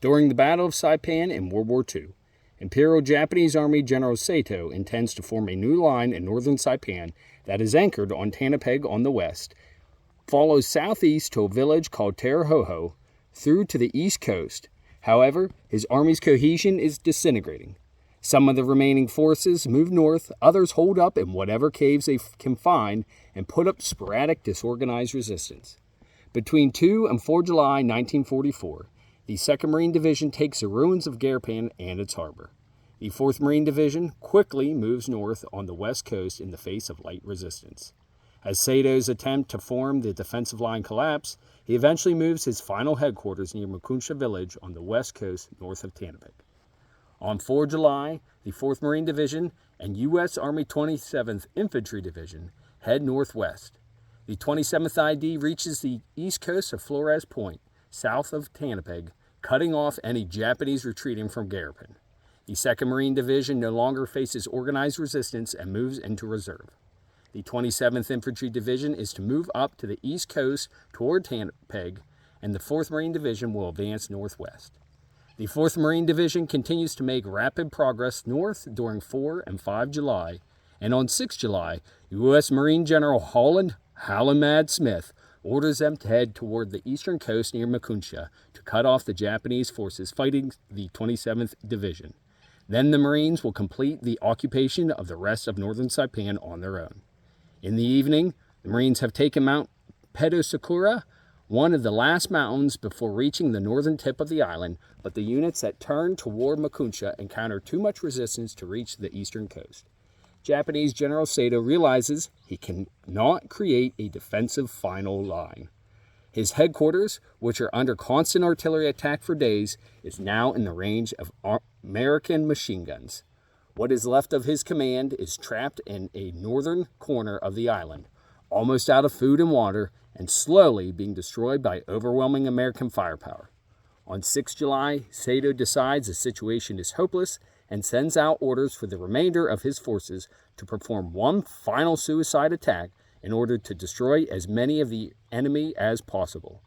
During the Battle of Saipan in World War II, Imperial Japanese Army General Saitō intends to form a new line in northern Saipan that is anchored on Tanapag on the west, follows southeast to a village called Tarahoho, through to the east coast. However, his army's cohesion is disintegrating. Some of the remaining forces move north, others hold up in whatever caves they can find and put up sporadic disorganized resistance. Between 2 and 4 July 1944, the 2nd Marine Division takes the ruins of Garapan and its harbor. The 4th Marine Division quickly moves north on the west coast in the face of light resistance. As Saitō's attempt to form the defensive line collapsed, he eventually moves his final headquarters near Makunsha village on the west coast north of Tanapag. On 4 July, the 4th Marine Division and U.S. Army 27th Infantry Division head northwest. The 27th ID reaches the east coast of Flores Point, south of Tanapag, cutting off any Japanese retreating from Garapan. The 2nd Marine Division no longer faces organized resistance and moves into reserve. The 27th Infantry Division is to move up to the east coast toward Tanapag, and the 4th Marine Division will advance northwest. The 4th Marine Division continues to make rapid progress north during 4 and 5 July, and on 6 July, U.S. Marine General Holland Mad Smith orders them to head toward the eastern coast near Makunsha to cut off the Japanese forces fighting the 27th Division. Then the Marines will complete the occupation of the rest of northern Saipan on their own. In the evening, the Marines have taken Mount Pedosakura, one of the last mountains before reaching the northern tip of the island, but the units that turn toward Makunsha encounter too much resistance to reach the eastern coast. Japanese General Saitō realizes he cannot create a defensive final line. His headquarters, which are under constant artillery attack for days, is now in the range of American machine guns. What is left of his command is trapped in a northern corner of the island, almost out of food and water, and slowly being destroyed by overwhelming American firepower. On 6 July, Saitō decides the situation is hopeless and sends out orders for the remainder of his forces to perform one final suicide attack in order to destroy as many of the enemy as possible.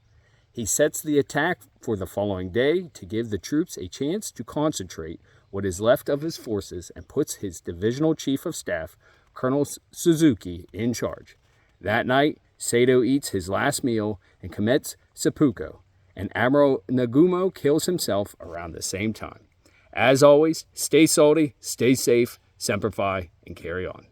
He sets the attack for the following day to give the troops a chance to concentrate what is left of his forces and puts his divisional chief of staff, Colonel Suzuki, in charge. That night, Saitō eats his last meal and commits seppuku, and Admiral Nagumo kills himself around the same time. As always, stay salty, stay safe, Semper Fi, and carry on.